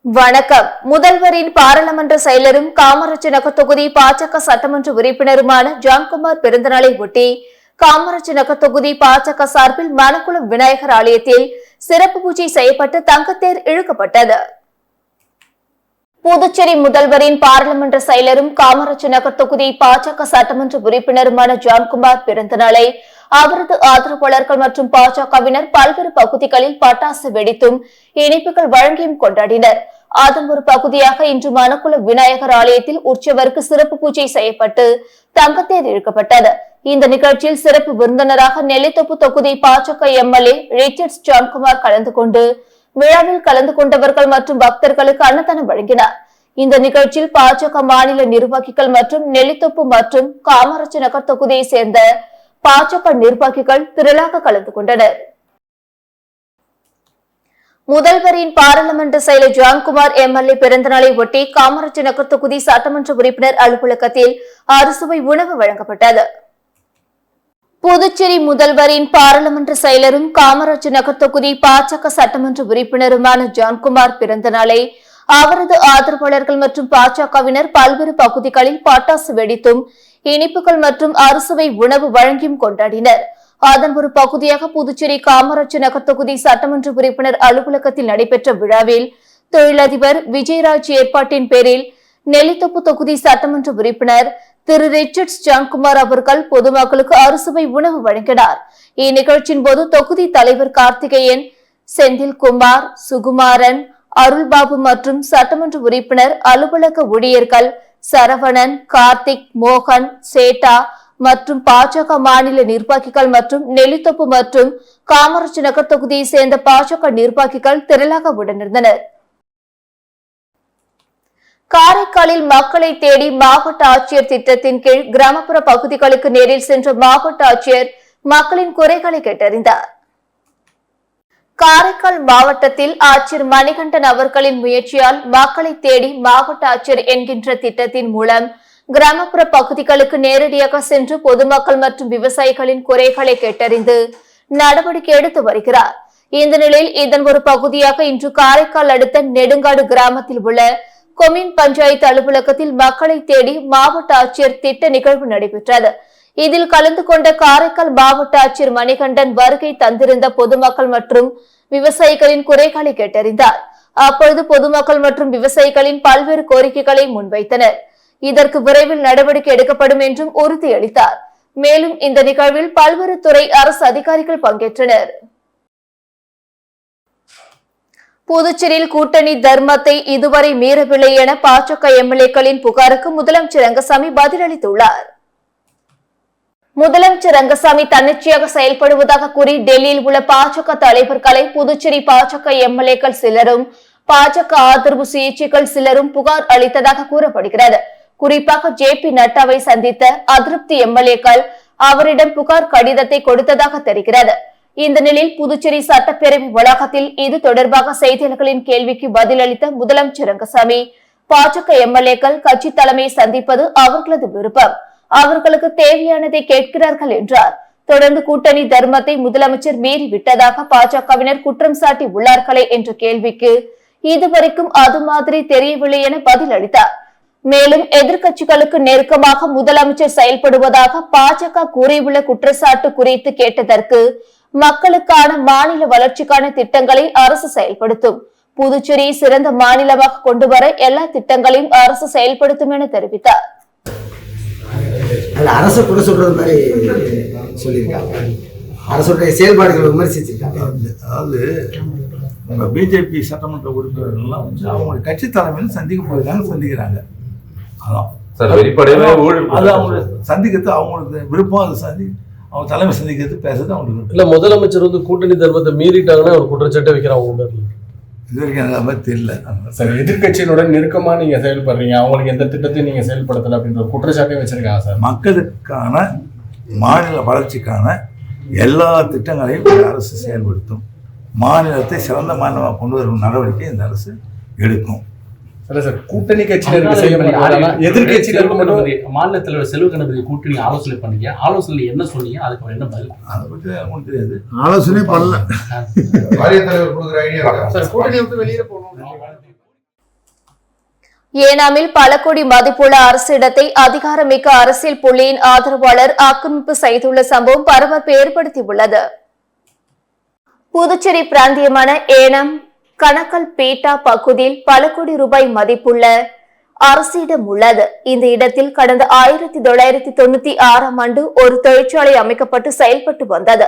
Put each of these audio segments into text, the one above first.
வணக்கம். முதல்வரின் பாராளுமன்ற செயலரும் காமராஜ் நகர் தொகுதி பாஜக சட்டமன்ற உறுப்பினருமான ஜான்குமார் பிறந்தநாளை ஒட்டி காமராஜ் நகர் தொகுதி பாஜக சார்பில் மணக்குளம் விநாயகர் ஆலயத்தில் சிறப்பு பூஜை செய்யப்பட்டு தங்கத்தேர் இழுக்கப்பட்டது. புதுச்சேரி முதல்வரின் பாராளுமன்ற செயலரும் காமராஜ் நகர் தொகுதி பாஜக சட்டமன்ற உறுப்பினருமான ஜான்குமார் பிறந்தநாளை அவரது ஆதரவாளர்கள் மற்றும் பாஜகவினர் பல்வேறு பகுதிகளில் பட்டாசு வெடித்தும் இனிப்புகள் வழங்கியும் கொண்டாடினர். அதன் ஒரு பகுதியாக இன்று மணக்குளம் விநாயகர் ஆலயத்தில் உற்சவருக்கு சிறப்பு பூஜை செய்யப்பட்டு தங்கத்தேர் இழுக்கப்பட்டது. இந்த நிகழ்ச்சியில் சிறப்பு விருந்தினராக நெல்லித்தோப்பு தொகுதி பாஜக எம்எல்ஏ ரிச்சர்ட்ஸ் ஜான்குமார் கலந்து கொண்டு விழாவில் கலந்து கொண்டவர்கள் மற்றும் பக்தர்களுக்கு அன்னதானம் வழங்கினார். இந்த நிகழ்ச்சியில் பாஜக மாநில நிர்வாகிகள் மற்றும் நெல்லித்தோப்பு மற்றும் காமராஜ் நகர் தொகுதியை சேர்ந்த பாஜக நிர்வாகிகள் திரளாக கலந்து கொண்டனர். முதல்வரின் பாராளுமன்ற செயலர் ஜான்குமார் எம்எல்ஏ பிறந்தநாளை ஒட்டி காமராஜ் நகர் தொகுதி சட்டமன்ற உறுப்பினர் அலுவலகத்தில் அறுசுவை உணவு வழங்கப்பட்டது. புதுச்சேரி முதல்வரின் பாராளுமன்ற செயலரும் காமராஜ் நகர் தொகுதி பாஜக சட்டமன்ற உறுப்பினருமான ஜான்குமார் பிறந்தநாளை அவரது ஆதரவாளர்கள் மற்றும் பாஜகவினர் பல்வேறு பகுதிகளில் பட்டாசு வெடித்தும் இனிப்புகள் மற்றும் அறுசுவை உணவு வழங்கியும் கொண்டாடினர். அதன் ஒரு பகுதியாக புதுச்சேரி காமராஜ் நகர் தொகுதி சட்டமன்ற உறுப்பினர் அலுவலகத்தில் நடைபெற்ற விழாவில் தொழிலதிபர் விஜயராஜ் ஏற்பாட்டின் பேரில் நெல்லித்தோப்பு தொகுதி சட்டமன்ற உறுப்பினர் திரு ரிச்சர்ட்ஸ் ஜான்குமார் அவர்கள் பொதுமக்களுக்கு அறுசுவை உணவு வழங்கினார். இந்நிகழ்ச்சியின் போது தொகுதி தலைவர் கார்த்திகேயன், செந்தில்குமார், சுகுமாரன், அருள்பாபு மற்றும் சட்டமன்ற உறுப்பினர் அலுவலக ஊழியர்கள் சரவணன், கார்த்திக், மோகன், சேட்டா மற்றும் பாஜக மாநில நிர்வாகிகள் மற்றும் நெல்லித்தோப்பு மற்றும் காமராஜ் நகர் தொகுதியை சேர்ந்த பாஜக நிர்வாகிகள் திரளாக உடனிருந்தனர். காரைக்காலில் மக்களை தேடி மாவட்ட ஆட்சியர் திட்டத்தின் கீழ் கிராமப்புற பகுதிகளுக்கு நேரில் சென்ற மாவட்ட ஆட்சியர் மக்களின் குறைகளை கேட்டறிந்தார். காரைக்கால் மாவட்டத்தில் ஆட்சியர் மணிகண்டன் அவர்களின் முயற்சியால் மக்களை தேடி மாவட்ட ஆட்சியர் என்கின்ற திட்டத்தின் மூலம் கிராமப்புற பகுதிகளுக்கு நேரடியாக சென்று பொதுமக்கள் மற்றும் விவசாயிகளின் குறைகளை கேட்டறிந்து நடவடிக்கை எடுத்து வருகிறார். இந்த நிலையில் இதன் ஒரு பகுதியாக இன்று காரைக்கால் அடுத்த நெடுங்காடு கிராமத்தில் உள்ள கொம்யூன் பஞ்சாயத்து அலுவலகத்தில் மக்களை தேடி மாவட்ட ஆட்சியர் திட்ட நிகழ்வு நடைபெற்றது. இதில் கலந்து கொண்ட காரைக்கால் மாவட்ட ஆட்சியர் மணிகண்டன் வருகை தந்திருந்த பொதுமக்கள் மற்றும் விவசாயிகளின் குறைகளை கேட்டறிந்தார். அப்பொழுது பொதுமக்கள் மற்றும் விவசாயிகளின் பல்வேறு கோரிக்கைகளை முன்வைத்தனர். இதற்கு விரைவில் நடவடிக்கை எடுக்கப்படும் என்றும் உறுதியளித்தார். மேலும் இந்த நிகழ்வில் பல்வேறு துறை அரசு அதிகாரிகள் பங்கேற்றனர். புதுச்சேரியில் கூட்டணி தர்மத்தை இதுவரை மீறவில்லை என பாஜக எம்எல்ஏக்களின் புகாருக்கு முதலமைச்சர் ரங்கசாமி பதிலளித்துள்ளார். முதலமைச்சர் ரங்கசாமி தன்னிச்சையாக செயல்படுவதாக கூறி டெல்லியில் உள்ள பாஜக தலைவர்களை புதுச்சேரி பாஜக எம்எல்ஏக்கள் சிலரும் பாஜக ஆதரவு சுயேட்சைகள் சிலரும் புகார் அளித்ததாக கூறப்படுகிறது. குறிப்பாக ஜே.பி. நட்டாவை சந்தித்த அதிருப்தி எம்எல்ஏக்கள் அவரிடம் புகார் கடிதத்தை கொடுத்ததாக தெரிகிறது. இந்த நிலையில் புதுச்சேரி சட்டப்பேரவை வளாகத்தில் இது தொடர்பாக செய்தியாளர்களின் கேள்விக்கு பதிலளித்த முதலமைச்சர் ரங்கசாமி, பாஜக எம்எல்ஏக்கள் கட்சி தலைமையை சந்திப்பது அவர்களது விருப்பம், அவர்களுக்கு தேவையானதை கேட்கிறார்கள் என்றார். தொடர்ந்து கூட்டணி தர்மத்தை முதலமைச்சர் மீறிவிட்டதாக பாஜகவினர் குற்றம் சாட்டி உள்ளார்களே என்ற கேள்விக்கு இதுவரைக்கும் அது மாதிரி தெரியவில்லை என பதிலளித்தார். மேலும் எதிர்க்கட்சிகளுக்கு நெருக்கமாக முதலமைச்சர் செயல்படுவதாக பாஜக கூறியுள்ள குற்றச்சாட்டு குறித்து கேட்டதற்கு, மக்களுக்கான மாநில வளர்ச்சிக்கான திட்டங்களை அரசு செயல்படுத்தும், புதுச்சேரியை சிறந்த மாநிலமாக கொண்டுவர எல்லா திட்டங்களையும் அரசு செயல்படுத்தும் என தெரிவித்தார். அரசு கூட சொல்றது மாதிரி சொல்லியிருக்காங்க. அரசுடைய செயல்பாடுகளை விமர்சிச்சிருக்காங்க. அதாவது பிஜேபி சட்டமன்ற உறுப்பினர்கள்லாம் வந்து அவங்களுடைய கட்சி தலைமையில் சந்திக்க போயிருக்காங்க, சந்திக்கிறாங்க. அதான் அது அவங்களை சந்திக்கிறது அவங்களுக்கு விருப்பம். அது அவங்க தலைமை சந்திக்கிறது பேசுறது அவங்களுக்கு இல்லை. முதலமைச்சர் வந்து கூட்டணி தர்மத்தை மீறிட்டாங்கன்னா ஒரு குற்றச்சாட்டை வைக்கிறாங்க. இது வரைக்கும் அந்த மாதிரி தெரியல. சார், எதிர்கட்சியினுடன் நெருக்கமாக நீங்கள் செயல்படுறீங்க, அவங்களுக்கு எந்த திட்டத்தையும் நீங்கள் செயல்படுத்தலை அப்படின்ற ஒரு குற்றச்சாட்டையும் வச்சிருக்காங்க சார். மக்களுக்கான மாநில வளர்ச்சிக்கான எல்லா திட்டங்களையும் இந்த அரசு செயல்படுத்தும், மாநிலத்தை சிறந்த மாநிலமாக கொண்டு வரும் நடவடிக்கை இந்த அரசு எடுக்கும். இல்லை சார், கூட்டணி கட்சியினருக்கு செய்ய முடியாது, எதிர்கட்சியினருக்கு மட்டும். மாநில தலைவர் செல்வ கணபதி கூட்டணி ஆலோசனை பண்ணீங்க, ஆலோசனை என்ன சொன்னீங்க, அதுக்கு என்ன பதில்? அதை பற்றி அவங்களுக்கு தெரியாது, ஆலோசனை பண்ணல. வாரிய தலைவர் கொடுக்குற ஐடியா கூட்டணி விட்டு வெளியே போகணும். ஏனாமில் பல கோடி மதிப்புள்ள அரசு இடத்தை அதிகாரமிக்க அரசியல் புள்ளியின் ஆதரவாளர் ஆக்கிரமிப்பு செய்துள்ள சம்பவம் பரபரப்பை ஏற்படுத்தியுள்ளது. புதுச்சேரி பிராந்தியமான ஏனாம் கணக்கல் பேட்டா பகுதியில் பல கோடி ரூபாய் மதிப்புள்ள அரசு இடம் உள்ளது. இந்த இடத்தில் கடந்த 1996ஆம் ஆண்டு ஒரு தொழிற்சாலை அமைக்கப்பட்டு செயல்பட்டு வந்தது.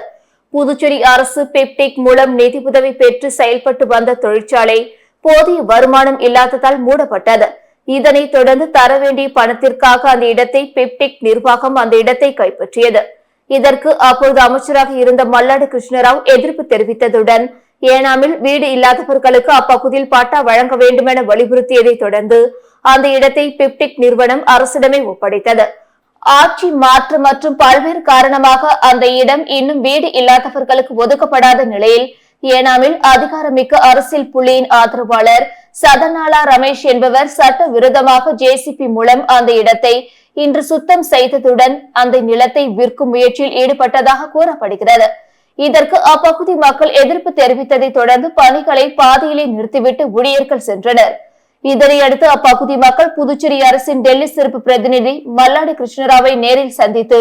புதுச்சேரி அரசு பெப்டிக் மூலம் நிதி உதவி பெற்று செயல்பட்டு வந்த தொழிற்சாலை போதிய வருமானம் இல்லாததால் மூடப்பட்டது. இதனைத் தொடர்ந்து தர வேண்டிய பணத்திற்காக அந்த இடத்தை பெப்டிக் நிர்வாகம் அந்த இடத்தை கைப்பற்றியது. இதற்கு அப்போது அமைச்சராக இருந்த மல்லாடி கிருஷ்ணராவ் எதிர்ப்பு தெரிவித்ததுடன் ஏனாமில் வீடு இல்லாதவர்களுக்கு அப்பகுதியில் பட்டா வழங்க வேண்டும் என வலியுறுத்தியதை தொடர்ந்து அந்த இடத்தை பெப்டிக் நிறுவனம் அரசிடமே ஒப்படைத்தது. ஆட்சி மாற்றம் மற்றும் பல்வேறு காரணமாக அந்த இடம் இன்னும் வீடு இல்லாதவர்களுக்கு ஒதுக்கப்படாத நிலையில் ஏனாமில் அதிகாரமிக்க அரசியல் புள்ளியின் ஆதரவாளர் சதனாலா ரமேஷ் என்பவர் சட்ட விரோதமாக ஜேசிபி மூலம் அந்த இடத்தை இன்று சுத்தம் செய்ததுடன் அந்த நிலத்தை விற்கும் முயற்சியில் ஈடுபட்டதாக கூறப்படுகிறது. இதற்கு அப்பகுதி மக்கள் எதிர்ப்பு தெரிவித்ததை தொடர்ந்து பணிகளை பாதியிலே நிறுத்திவிட்டு ஊழியர்கள் சென்றனர். இதனையடுத்து அப்பகுதி மக்கள் புதுச்சேரி அரசின் டெல்லி சிறப்பு பிரதிநிதி மல்லாடி கிருஷ்ணராவை நேரில் சந்தித்து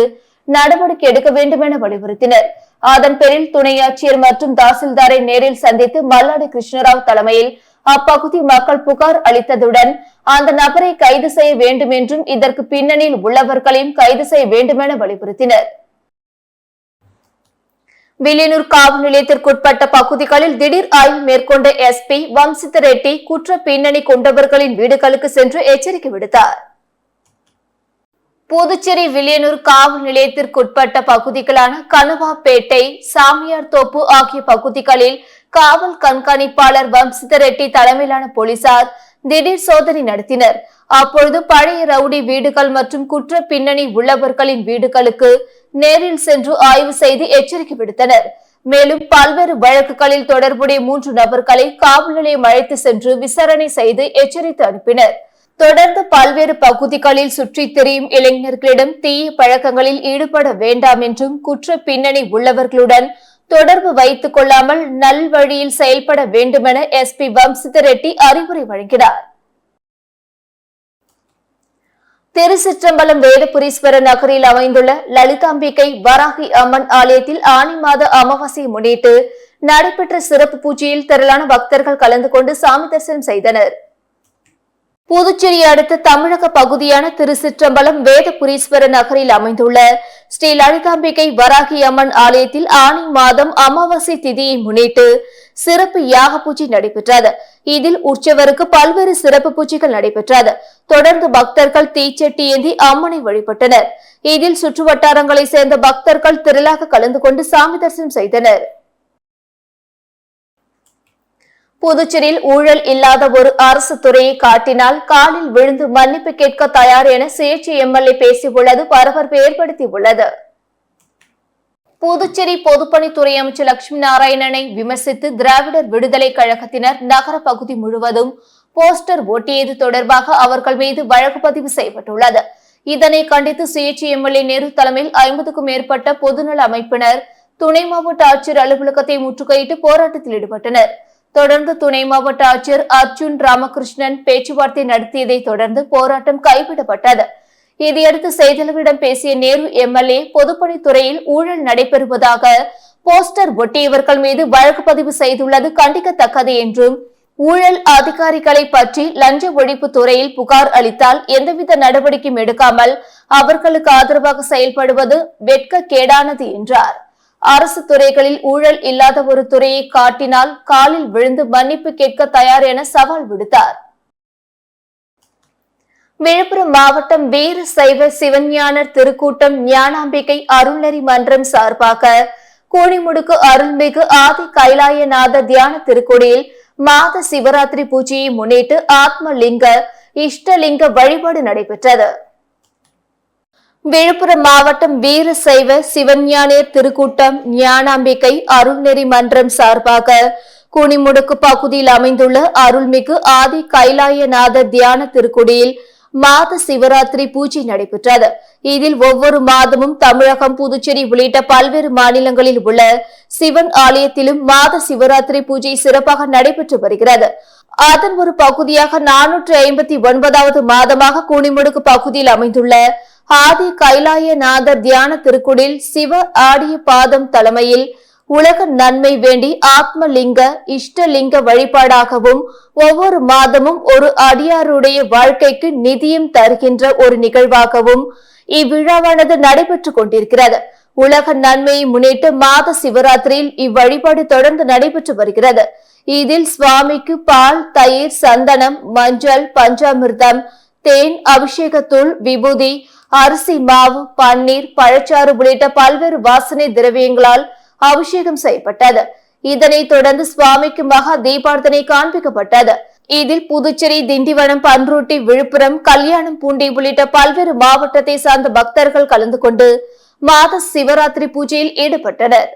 நடவடிக்கை எடுக்க வேண்டும் என வலியுறுத்தினர். அதன் பேரில் துணை ஆட்சியர் மற்றும் தாசில்தாரை நேரில் சந்தித்து மல்லாடி கிருஷ்ணராவ் தலைமையில் அப்பகுதி மக்கள் புகார் அளித்ததுடன் அந்த நபரை கைது செய்ய வேண்டும் என்றும் இதற்கு பின்னணியில் உள்ளவர்களையும் கைது செய்ய வேண்டும் என வலியுறுத்தினர். வில்லியனூர் காவல் நிலையத்திற்குட்பட்ட பகுதிகளில் திடீர் ஆய்வு மேற்கொண்ட எஸ்பி வம்சித் ரெட்டி குற்ற பின்னணி கொண்டவர்களின் வீடுகளுக்கு சென்று எச்சரிக்கை விடுத்தார். புதுச்சேரி வில்லியனூர் காவல் நிலையத்திற்குட்பட்ட பகுதிகளான கனுவாப்பேட்டை, சாமியார் தோப்பு ஆகிய பகுதிகளில் காவல் கண்காணிப்பாளர் வம்சித் ரெட்டி தலைமையிலான போலீசார் திடீர் சோதனை நடத்தினர். அப்பொழுது பழைய ரவுடி வீடுகள் மற்றும் குற்ற பின்னணி உள்ளவர்களின் வீடுகளுக்கு நேரில் சென்று ஆய்வு செய்து எச்சரிக்கை விடுத்தனர். மேலும் பல்வேறு வழக்குகளில் தொடர்புடைய 3 நபர்களை காவல் நிலையம் அழைத்து சென்று விசாரணை செய்து எச்சரித்து அனுப்பினர். தொடர்ந்து பல்வேறு பகுதிகளில் சுற்றித் திரியும் இளைஞர்களிடம் தீய பழக்கங்களில் ஈடுபட வேண்டாம் என்றும் குற்ற பின்னணி உள்ளவர்களுடன் தொடர்பு வைத்துக் கொள்ளாமல் நல்வழியில் செயல்பட வேண்டுமென எஸ்பி வம்சித் ரெட்டி அறிவுரை வழங்கினார். திருச்சிற்றம்பலம் வேதபுரீஸ்வரர் நகரில் அமைந்துள்ள லலிதாம்பிகை வராகி அம்மன் ஆலயத்தில் ஆனி மாத அமாவாசையை முன்னிட்டு நடைபெற்ற சிறப்பு பூஜையில் திரளான பக்தர்கள் கலந்து கொண்டு சாமி தரிசனம் செய்தனர். புதுச்சேரி அடுத்த தமிழக பகுதியான திருச்சிற்றம்பலம் வேதபுரீஸ்வரர் நகரில் அமைந்துள்ள ஸ்ரீ லலிதாம்பிகை வராகி அம்மன் ஆலயத்தில் ஆனி மாதம் அமாவாசை திதியை முன்னிட்டு சிறப்பு யாக பூஜை நடைபெற்றது. இதில் உற்சவருக்கு பல்வேறு சிறப்பு பூஜைகள் நடைபெற்றது. தொடர்ந்து பக்தர்கள் தீச்சட்டி ஏந்தி அம்மனை வழிபட்டனர். இதில் சுற்றுவட்டாரங்களை சேர்ந்த பக்தர்கள் திரளாக கலந்து கொண்டு சாமி தரிசனம் செய்தனர். புதுச்சேரியில் ஊழல் இல்லாத ஒரு அரசு துறையை காட்டினால் காலில் விழுந்து மன்னிப்பு கேட்க தயார் என சுயேட்சை எம்எல்ஏ பேசியுள்ளது பரபரப்பை ஏற்படுத்தியுள்ளது. புதுச்சேரி பொதுப்பணித்துறை அமைச்சர் லட்சுமி நாராயணனை விமர்சித்து திராவிடர் விடுதலை கழகத்தினர் நகர பகுதி முழுவதும் போஸ்டர் ஒட்டியது தொடர்பாக அவர்கள் மீது வழக்கு பதிவு செய்யப்பட்டுள்ளது. இதனை கண்டித்து சுயேட்சை எம்எல்ஏ நேரு தலைமையில் 50க்கும் மேற்பட்ட பொதுநல அமைப்பினர் துணை மாவட்ட ஆட்சியர் அலுவலகத்தை முற்றுகையிட்டு போராட்டத்தில் ஈடுபட்டனர். தொடர்ந்து துணை மாவட்ட ஆட்சியர் அர்ஜுன் ராமகிருஷ்ணன் பேச்சுவார்த்தை நடத்தியதை தொடர்ந்து போராட்டம் கைவிடப்பட்டது. இதையடுத்து செய்தியாளர்களிடம் பேசிய நேரு எம்எல்ஏ பொதுப்பணித்துறையில் ஊழல் நடைபெறுவதாக போஸ்டர் ஒட்டியவர்கள் மீது வழக்கு பதிவு செய்துள்ளது கண்டிக்கத்தக்கது என்றும் ஊழல் அதிகாரிகளை பற்றி லஞ்ச ஒழிப்பு துறையில் புகார் அளித்தால் எந்தவித நடவடிக்கையும் எடுக்காமல் அவர்களுக்கு ஆதரவாக செயல்படுவது வெட்கக்கேடானது என்றார். அரசு துறைகளில் ஊழல் இல்லாத ஒரு துறையை காட்டினால் காலில் விழுந்து மன்னிப்பு கேட்க தயார் என சவால் விடுத்தார். விழுப்புரம் மாவட்டம் வீர சைவ சிவஞானர் திருக்கூட்டம் ஞானாம்பிகை அருள்நெறி மன்றம் சார்பாக கூனிமுடுக்கு அருள்மிகு ஆதி கைலாயநாத தியான திருக்கோடியில் மாத சிவராத்திரி பூஜையை முன்னிட்டு ஆத்மலிங்க இஷ்டலிங்க வழிபாடு நடைபெற்றது. விழுப்புரம் மாவட்டம் வீர சைவ சிவஞானியர் திருக்கூட்டம் ஞானாம்பிகை அருள்நெறி மன்றம் சார்பாக கூனிமுடுக்கு பகுதியில் அமைந்துள்ள அருள்மிகு ஆதி கைலாயநாத தியான திருக்குடியில் மாத சிவராத்திரி பூஜை நடைபெற்றது. இதில் ஒவ்வொரு மாதமும் தமிழகம், புதுச்சேரி உள்ளிட்ட பல்வேறு மாநிலங்களில் உள்ள சிவன் ஆலயத்திலும் மாத சிவராத்திரி பூஜை சிறப்பாக நடைபெற்று வருகிறது. அதன் ஒரு பகுதியாக 459வது மாதமாக கூனிமுடுக்கு பகுதியில் அமைந்துள்ள ஆதி கைலாயநாதர் தியான திருக்குடில் சிவ ஆடிய பாதம் தலைமையில் உலக நன்மை வேண்டி ஆத்மலிங்க இஷ்டலிங்க வழிபாடாகவும் ஒவ்வொரு மாதமும் ஒரு அடியாருடைய வாழ்க்கைக்கு நிதியம் தருகின்ற ஒரு நிகழ்வாகவும் இவ்விழாவானது நடைபெற்றுக் கொண்டிருக்கிறது. உலக நன்மையை முன்னிட்டு மாத சிவராத்திரியில் இவ்வழிபாடு தொடர்ந்து நடைபெற்று வருகிறது. இதில் சுவாமிக்கு பால், தயிர், சந்தனம், மஞ்சள், பஞ்சாமிர்தம், தேன், அபிஷேகத்தூள், விபூதி, அரிசி மாவு, பன்னீர், பழச்சாறு உள்ளிட்ட பல்வேறு வாசனை திரவியங்களால் அபிஷேகம் செய்யப்பட்டது. இதனைத் தொடர்ந்து சுவாமிக்கு மகா தீபார்த்தனை காண்பிக்கப்பட்டது. இதில் புதுச்சேரி, திண்டிவனம், பன்ருட்டி, விழுப்புரம், கல்யாணம் பூண்டி உள்ளிட்ட பல்வேறு மாவட்டத்தை சார்ந்த பக்தர்கள் கலந்து கொண்டு மாத சிவராத்திரி பூஜையில் ஈடுபட்டனர்.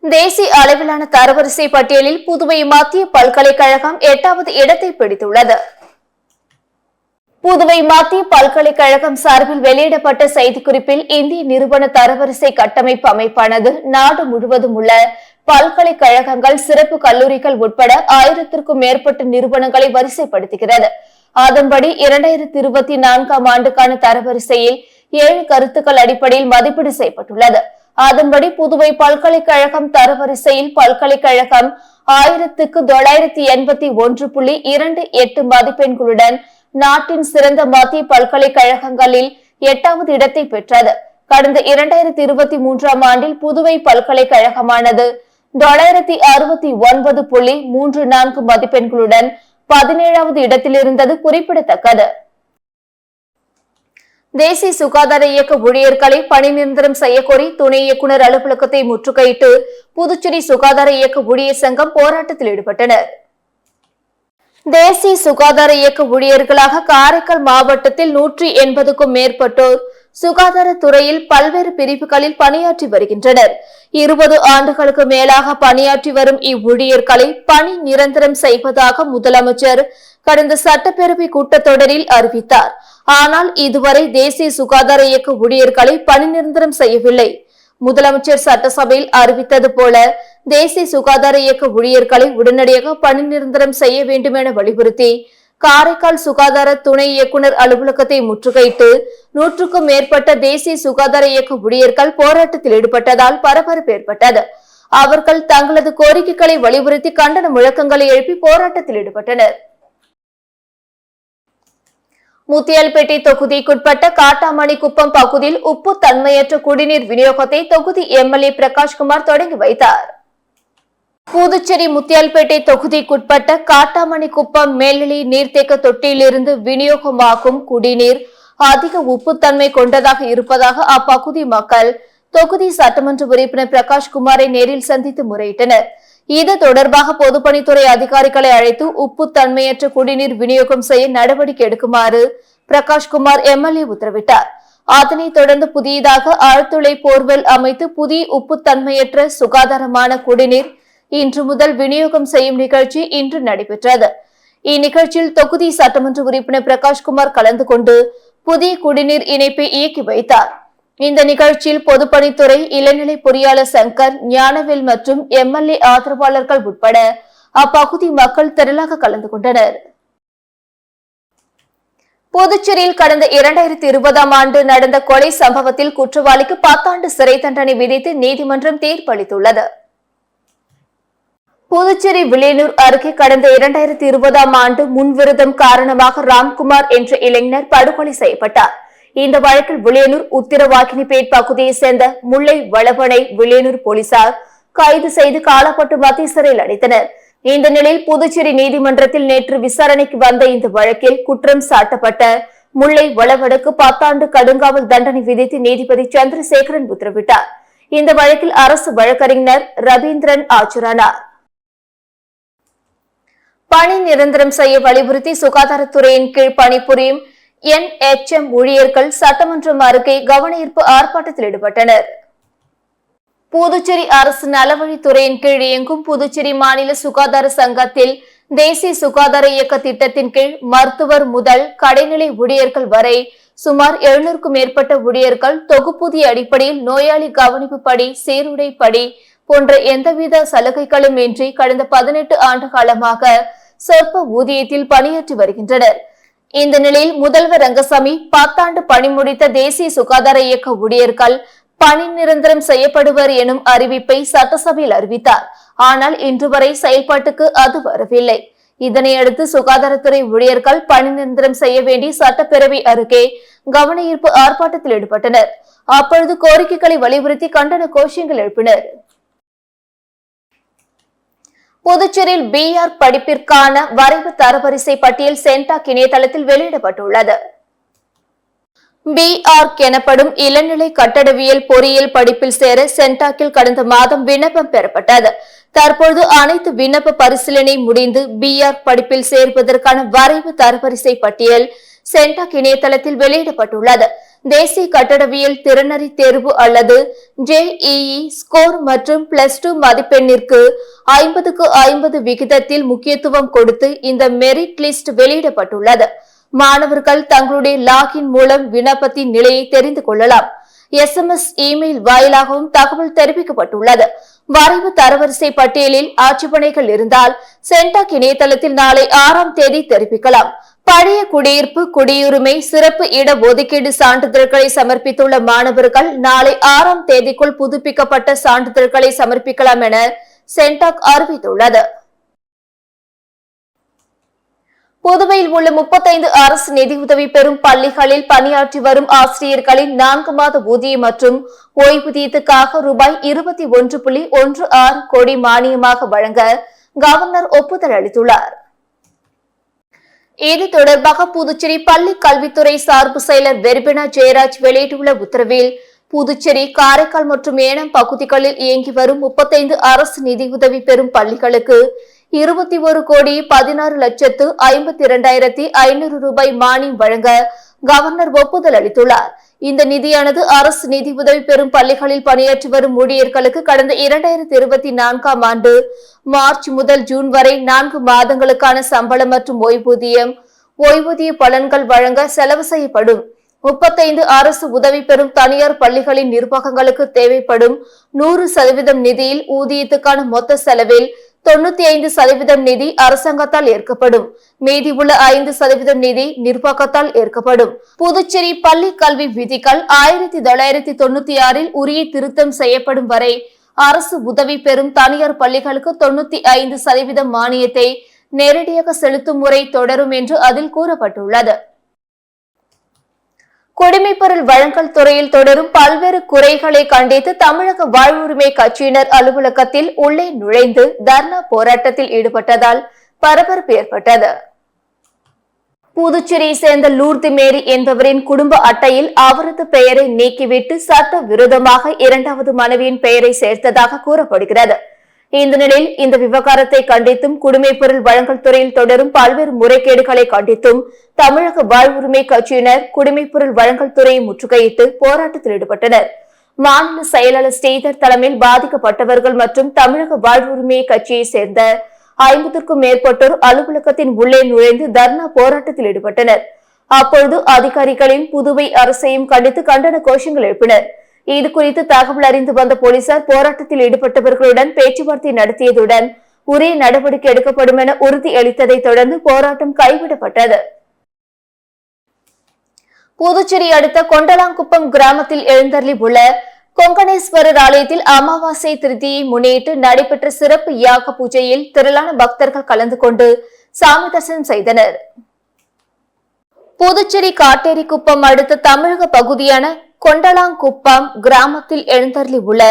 தேசிய அளவிலான தரவரிசை பட்டியலில் புதுவை மத்திய பல்கலைக்கழகம் 8வது இடத்தை பிடித்துள்ளது. புதுவை மத்திய பல்கலைக்கழகம் சார்பில் வெளியிடப்பட்ட செய்திக்குறிப்பில் இந்திய நிறுவன தரவரிசை கட்டமைப்பு அமைப்பானது நாடு முழுவதும் உள்ள பல்கலைக்கழகங்கள், சிறப்பு கல்லூரிகள் உட்பட 1000க்கும் மேற்பட்ட நிறுவனங்களை வரிசைப்படுத்துகிறது. அதன்படி 2024ஆம் ஆண்டுக்கான தரவரிசையில் 7 கருத்துக்கள் அடிப்படையில் மதிப்பீடு செய்யப்பட்டுள்ளது. அதன்படி புதுவை பல்கலைக்கழகம் தரவரிசையில் பல்கலைக்கழகம் 1981.28 மதிப்பெண்களுடன் நாட்டின் சிறந்த மத்திய பல்கலைக்கழகங்களில் 8வது இடத்தை பெற்றது. கடந்த 2023ஆம் ஆண்டில் புதுவை பல்கலைக்கழகமானது $69.34 மதிப்பெண்களுடன் 17வது இடத்தில் இருந்தது குறிப்பிடத்தக்கது. தேசிய சுகாதார இயக்க ஊழியர்களை பணி நிரந்தரம் செய்யக்கோரி துணை இயக்குநர் அலுவலகத்தை முற்றுகையிட்டு புதுச்சேரி சுகாதார இயக்க ஊழியர் சங்கம் போராட்டத்தில் ஈடுபட்டனர். தேசிய சுகாதார இயக்க ஊழியர்களாக காரைக்கால் மாவட்டத்தில் 180க்கும் மேற்பட்டோர் சுகாதாரத்துறையில் பல்வேறு பிரிவுகளில் பணியாற்றி வருகின்றனர். 20 ஆண்டுகளுக்கு மேலாக பணியாற்றி வரும் இவ்வூழியர்களை பணி நிரந்தரம் செய்வதாக முதலமைச்சர் கடந்த சட்டப்பேரவை கூட்டத்தொடரில் அறிவித்தார். ஆனால் இதுவரை தேசிய சுகாதார இயக்க ஊழியர்களை பணி நிரந்தரம் செய்யவில்லை. முதலமைச்சர் சட்டசபையில் அறிவித்தது போல தேசிய சுகாதார இயக்க ஊழியர்களை உடனடியாக பணி நிரந்தரம் செய்ய வேண்டும் என வலியுறுத்தி காரைக்கால் சுகாதார துணை இயக்குநர் அலுவலகத்தை முற்றுகையிட்டு 100க்கும் மேற்பட்ட தேசிய சுகாதார இயக்க ஊழியர்கள் போராட்டத்தில் ஈடுபட்டதால் பரபரப்பு ஏற்பட்டது. அவர்கள் தங்களது கோரிக்கைகளை வலியுறுத்தி கண்டன முழக்கங்களை எழுப்பி போராட்டத்தில் ஈடுபட்டனர். முத்தியால்பேட்டை தொகுதிக்குட்பட்ட காட்டாமணிக்குப்பம் பகுதியில் உப்பு தன்மையற்ற குடிநீர் விநியோகத்தை தொகுதி எம்எல்ஏ பிரகாஷ்குமார் தொடங்கி வைத்தார். புதுச்சேரி முத்தியால்பேட்டை தொகுதிக்குட்பட்ட காட்டாமணிக்குப்பம் மேல்நிலை நீர்த்தேக்க தொட்டியிலிருந்து விநியோகமாகும் குடிநீர் அதிக உப்புத்தன்மை கொண்டதாக இருப்பதாக அப்பகுதி மக்கள் தொகுதி சட்டமன்ற உறுப்பினர் பிரகாஷ்குமாரை நேரில் சந்தித்து முறையிட்டனர். இது தொடர்பாக பொதுப்பணித்துறை அதிகாரிகளை அழைத்து உப்பு தன்மையற்ற குடிநீர் விநியோகம் செய்ய நடவடிக்கை எடுக்குமாறு பிரகாஷ்குமார் எம்எல்ஏ உத்தரவிட்டார். அதனைத் தொடர்ந்து புதியதாக ஆழ்துளை போர்வெல் அமைத்து புதிய உப்பு தன்மையற்ற சுகாதாரமான குடிநீர் இன்று முதல் விநியோகம் செய்யும் நிகழ்ச்சி இன்று நடைபெற்றது. இந்நிகழ்ச்சியில் தொகுதி சட்டமன்ற உறுப்பினர் பிரகாஷ்குமார் கலந்து கொண்டு புதிய குடிநீர் இணைப்பை இயக்கி வைத்தார். இந்த நிகழ்ச்சியில் பொதுப்பணித்துறை இளநிலை பொறியாளர் சங்கர், ஞானவேல் மற்றும் எம்எல்ஏ ஆதரவாளர்கள் உட்பட அப்பகுதி மக்கள் திரளாக கலந்து கொண்டனர். புதுச்சேரியில் கடந்த 2020ஆம் ஆண்டு நடந்த கொலை சம்பவத்தில் குற்றவாளிக்கு 10 ஆண்டு சிறை தண்டனை விதித்து நீதிமன்றம் தீர்ப்பளித்துள்ளது. புதுச்சேரி வில்லியனூர் அருகே கடந்த 2020ஆம் ஆண்டு முன்விரோதம் காரணமாக ராம்குமார் என்ற இளைஞர் படுகொலை செய்யப்பட்டார். இந்த வழக்கில் வில்லியனூர் உத்திரவாக்கினிபேட் பகுதியைச் சேர்ந்த முல்லை வளவனை வில்லியனூர் போலீசார் கைது செய்து காலப்பட்டு மத்திய சிறையில் அடைத்தனர். இந்த நிலையில் புதுச்சேரி நீதிமன்றத்தில் நேற்று விசாரணைக்கு வந்த இந்த வழக்கில் குற்றம் சாட்டப்பட்ட முல்லை வளவனுக்கு 10 ஆண்டு கடுங்காவல் தண்டனை விதித்து நீதிபதி சந்திரசேகரன் உத்தரவிட்டார். இந்த வழக்கில் அரசு வழக்கறிஞர் ரவீந்திரன் ஆஜரானார். பணி நிரந்தரம் செய்ய வலியுறுத்தி சுகாதாரத்துறையின் கீழ் பணிபுரியும் NHM ஊழியர்கள் சட்டமன்றம் அருகே கவனஈர்ப்பு ஆர்ப்பாட்டத்தில் ஈடுபட்டனர். புதுச்சேரி அரசு நலவழித்துறையின் கீழ் இயங்கும் புதுச்சேரி மாநில சுகாதார சங்கத்தில் தேசிய சுகாதார இயக்க திட்டத்தின் கீழ் மருத்துவர் முதல் கடைநிலை ஊழியர்கள் வரை சுமார் 700க்கும் மேற்பட்ட ஊழியர்கள் தொகுப்பூதிய அடிப்படையில் நோயாளி கவனிப்பு படி, சீருடை படி போன்ற எந்தவித சலுகைகளும் இன்றி கடந்த 18 ஆண்டு காலமாக சொற்ப ஊதியத்தில் பணியாற்றி வருகின்றனர். இந்த நிலையில் முதல்வர் ரங்கசாமி 10 ஆண்டு பணி முடித்த தேசிய சுகாதார இயக்க ஊழியர்கள் பணி நிரந்தரம் செய்யப்படுவர் எனும் அறிவிப்பை சட்டசபையில் அறிவித்தார். ஆனால் இன்று வரை செயல்பாட்டுக்கு அது வரவில்லை. இதனையடுத்து சுகாதாரத்துறை ஊழியர்கள் பணி நிரந்தரம் செய்ய வேண்டி சட்டப்பேரவை அருகே கவன ஈர்ப்பு ஆர்ப்பாட்டத்தில் ஈடுபட்டனர். அப்பொழுது கோரிக்கைகளை வலியுறுத்தி கண்டன கோஷங்கள் எழுப்பினர். புதுச்சேரியில் BR படிப்பிற்கான வரைவு தரவரிசை பட்டியல் சென்டாக் இணையதளத்தில் வெளியிடப்பட்டுள்ளது. BArch எனப்படும் இளநிலை கட்டடவியல் பொறியியல் படிப்பில் சேர சென்டாக்கில் கடந்த மாதம் விண்ணப்பம் பெறப்பட்டது. தற்போது அனைத்து விண்ணப்ப பரிசீலனை முடிந்து BArch படிப்பில் சேர்வதற்கான வரைவு தரவரிசை பட்டியல் சென்டாக் இணையதளத்தில் வெளியிடப்பட்டுள்ளது. தேசிய கட்டடவியல் திறனறி தேர்வு அல்லது JEE ஸ்கோர் மற்றும் +2 மதிப்பெண்ணிற்கு 50க்கு 50 விகிதத்தில் முக்கியத்துவம் கொடுத்து இந்த மெரிட் லிஸ்ட் வெளியிடப்பட்டுள்ளது. மாணவர்கள் தங்களுடைய லாகின் மூலம் விண்ணப்பத்தின் நிலையை தெரிந்து கொள்ளலாம். SMS, இமெயில் வாயிலாகவும் தகவல் தெரிவிக்கப்பட்டுள்ளது. வரைவு தரவரிசை பட்டியலில் ஆட்சேபனைகள் இருந்தால் சென்டாக் இணையதளத்தில் நாளை 6ஆம் தேதி தெரிவிக்கலாம். பழைய குடியிருப்பு, குடியுரிமை, சிறப்பு இட ஒதுக்கீடு சான்றிதழ்களை சமர்ப்பித்துள்ள மாணவர்கள் நாளை 6ஆம் தேதிக்குள் புதுப்பிக்கப்பட்ட சான்றிதழ்களை சமர்ப்பிக்கலாம் என சென்டாக் அறிவித்துள்ளது. புதுவையில் உள்ள 35 அரசு நிதியுதவி பெறும் பள்ளிகளில் பணியாற்றி வரும் ஆசிரியர்களின் 4 மாத ஊதியம் மற்றும் ஓய்வூதியத்துக்காக ரூபாய் 21.16 கோடி மானியமாக வழங்க கவர்னர் ஒப்புதல் அளித்துள்ளார். இது தொடர்பாக புதுச்சேரி பள்ளி கல்வித்துறை சார்பு செயலர் வெர்பினா ஜெயராஜ் வெளியிட்டுள்ள உத்தரவில், புதுச்சேரி, காரைக்கால் மற்றும் ஏனாம் பகுதிகளில் இயங்கி வரும் 35 அரசு நிதியுதவி பெறும் பள்ளிகளுக்கு 21,16,52,500 ரூபாய் மானியம் வழங்க கவர்னர் ஒப்புதல் அளித்துள்ளார். இந்த நிதியானது அரசு நிதியுதவி பெறும் பள்ளிகளில் பணியாற்றி வரும் ஊழியர்களுக்கு கடந்த 2024ஆம் ஆண்டு மார்ச் முதல் ஜூன் வரை 4 மாதங்களுக்கான சம்பளம் மற்றும் ஓய்வூதிய பலன்கள் வழங்க செலவு செய்யப்படும். 35 அரசு உதவி பெறும் தனியார் பள்ளிகளின் நிர்வாகங்களுக்கு தேவைப்படும் 100% நிதியில் ஊதியத்துக்கான மொத்த செலவில் 95% நிதி அரசாங்கத்தால் ஏற்கப்படும். மீதி உள்ள 5% நிதி நிர்வாகத்தால் ஏற்கப்படும். புதுச்சேரி பள்ளி கல்வி விதிகள் 1996இல் உரிய திருத்தம் செய்யப்படும் வரை அரசு உதவி பெறும் தனியார் பள்ளிகளுக்கு 95% மானியத்தை நேரடியாக செலுத்தும் முறை தொடரும் என்று அதில் கூறப்பட்டுள்ளது. குடிமைப்பொருள் வழங்கல் துறையில் தொடரும் பல்வேறு குறைகளை கண்டித்து தமிழக வாழ்வுரிமை கட்சியினர் அலுவலகத்தில் உள்ளே நுழைந்து தர்ணா போராட்டத்தில் ஈடுபட்டதால் பரபரப்பு ஏற்பட்டது. புதுச்சேரியை சேர்ந்த லூர்து மேரி என்பவரின் குடும்ப அட்டையில் அவரது பெயரை நீக்கிவிட்டு சட்ட விரோதமாக 2வது மனைவியின் பெயரை சேர்த்ததாக கூறப்படுகிறது. இந்த நிலையில் இந்த விவகாரத்தை கண்டித்தும் குடிமைப்பொருள் வழங்கல் துறையில் தொடரும் பல்வேறு முறைகேடுகளை கண்டித்தும் தமிழக வாழ்வுரிமை கட்சியினர் குடிமைப்பொருள் வழங்கல் துறையை முற்றுகையிட்டு போராட்டத்தில் ஈடுபட்டனர். மாநில செயலாளர் ஸ்ரீதர் தலைமையில் பாதிக்கப்பட்டவர்கள் மற்றும் தமிழக வாழ்வுரிமை கட்சியை சேர்ந்த 50க்கும் மேற்பட்டோர் அலுவலகத்தின் உள்ளே நுழைந்து தர்ணா போராட்டத்தில் ஈடுபட்டனர். அப்பொழுது அதிகாரிகளின் புதுவை அரசையும் கண்டித்து கண்டன கோஷங்கள் எழுப்பினர். இதுகுறித்து தகவல் அறிந்து வந்த போலீசார் போராட்டத்தில் ஈடுபட்டவர்களுடன் பேச்சுவார்த்தை நடத்தியதுடன் உரிய நடவடிக்கை எடுக்கப்படும் என உறுதியளித்ததை தொடர்ந்து போராட்டம் கைவிடப்பட்டது. புதுச்சேரி அடுத்த கொண்டலாங்குப்பம் கிராமத்தில் எழுந்தருளி உள்ள கொங்கணேஸ்வரர் ஆலயத்தில் அமாவாசை திருதியை முன்னிட்டு நடைபெற்ற சிறப்பு யாக பூஜையில் திரளான பக்தர்கள் கலந்து கொண்டு சாமி தரிசனம் செய்தனர். புதுச்சேரி காட்டேரிக்குப்பம் அடுத்த தமிழக பகுதியான கொண்டலாங்குப்பம் கிராமத்தில் எழுந்தருளி உள்ள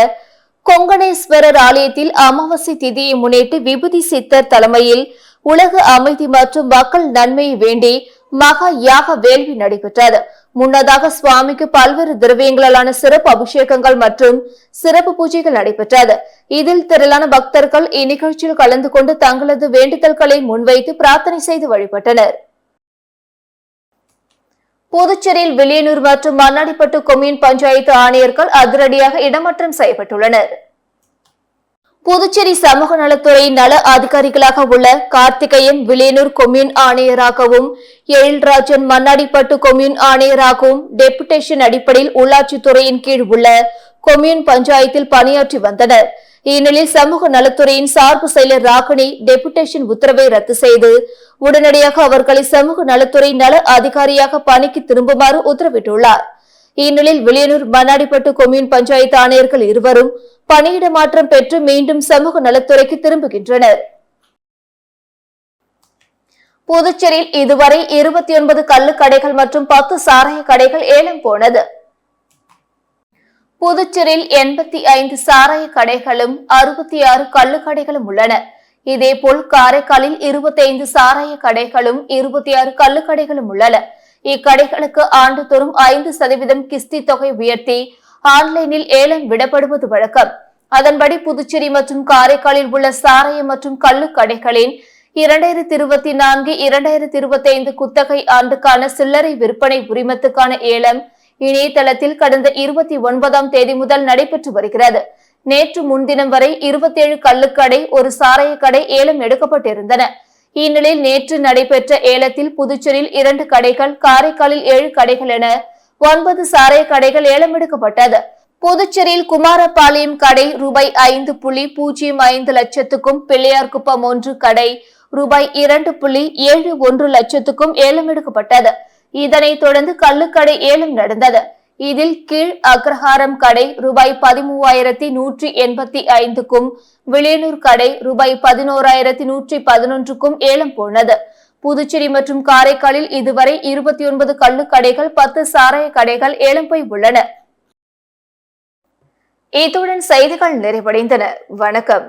கொங்கணேஸ்வரர் ஆலயத்தில் அமாவாசை திதியை முன்னிட்டு விபூதி சித்தர் தலைமையில் உலக அமைதி மற்றும் மக்கள் நன்மையை வேண்டி மகா யாக வேள்வி நடைபெற்றது. முன்னதாக சுவாமிக்கு பல்வேறு திரவியங்களான சிறப்பு அபிஷேகங்கள் மற்றும் சிறப்பு பூஜைகள் நடைபெற்றது. இதில் திரளான பக்தர்கள் இந்நிகழ்ச்சியில் கலந்து கொண்டு தங்களது வேண்டுதல்களை முன்வைத்து பிரார்த்தனை செய்து வழிபட்டனர். புதுச்சேரியில் வில்லியனூர் மற்றும் மண்ணாடிப்பட்டு கொம்யூன் பஞ்சாயத்து ஆணையர்கள் அதிரடியாக இடமாற்றம் செய்யப்பட்டுள்ளனர். புதுச்சேரி சமூக நலத்துறை நல அதிகாரிகளாக உள்ள கார்த்திகேயன் வில்லியனூர் கொம்யூன் ஆணையராகவும் எழில்ராஜன் மண்ணாடிப்பட்டு கொம்யூன் ஆணையராகவும் டெபுடேஷன் அடிப்படையில் உள்ளாட்சித்துறையின் கீழ் உள்ள கொம்யூன் பஞ்சாயத்தில் பணியாற்றி வந்தனர். இந்நிலையில் சமூக நலத்துறையின் சார்பு செயலர் ராகினி டெபுடேஷன் உத்தரவை ரத்து செய்து உடனடியாக அவர்களை சமூக நலத்துறை நல அதிகாரியாக பணிக்கு திரும்புமாறு உத்தரவிட்டுள்ளார். இந்நிலையில் வில்லியனூர் மண்ணாடிப்பட்டு கொம்யூன் பஞ்சாயத்து ஆணையர்கள் இருவரும் பணியிட மாற்றம் பெற்று மீண்டும் சமூக நலத்துறைக்கு திரும்புகின்றனர். புதுச்சேரியில் இதுவரை 29 கள்ளுக்கடைகள் மற்றும் 10 சாராய கடைகள் ஏலம் போனது. புதுச்சேரியில் 85 சாராய கடைகளும் 66 கள்ளுக்கடைகளும் உள்ளன. இதேபோல் காரைக்காலில் 25 சாராய கடைகளும் 26 கள்ளுக்கடைகளும் உள்ளன. இக்கடைகளுக்கு ஆண்டுதோறும் 5% கிஸ்தி தொகை உயர்த்தி ஆன்லைனில் ஏலம் விடப்படுவது வழக்கம். அதன்படி புதுச்சேரி மற்றும் காரைக்காலில் உள்ள சாராய மற்றும் கள்ளுக்கடைகளின் 2024-2025 குத்தகை ஆண்டுக்கான சில்லறை விற்பனை உரிமத்துக்கான ஏலம் இணையதளத்தில் கடந்த 29ஆம் தேதி முதல் நடைபெற்று வருகிறது. நேற்று முன்தினம் வரை 27 கள்ளுக்கடை, ஒரு சாராய கடை ஏலம் எடுக்கப்பட்டிருந்தன. இந்நிலையில் நேற்று நடைபெற்ற ஏலத்தில் புதுச்சேரியில் 2 கடைகள், காரைக்காலில் 7 கடைகள் என 9 சாராய கடைகள் ஏலம் எடுக்கப்பட்டது. புதுச்சேரியில் குமாரபாளையம் கடை ரூபாய் 5.05 லட்சத்துக்கும், பிள்ளையார்குப்பம் 1 கடை ரூபாய் 2.71 லட்சத்துக்கும் ஏலம் எடுக்கப்பட்டது. இதனைத் தொடர்ந்து கள்ளுக்கடை ஏலம் நடந்தது. இதில் கீழ் அக்ரஹாரம் கடை ரூபாய் 13,185க்கும், வில்லியனூர் கடை ரூபாய் 11,111க்கும் ஏலம் போனது. புதுச்சேரி மற்றும் காரைக்காலில் இதுவரை 29 கள்ளுக்கடைகள், 10 சாராய கடைகள் ஏலம் போய் உள்ளன. இத்துடன் செய்திகள் நிறைவடைந்தன. வணக்கம்.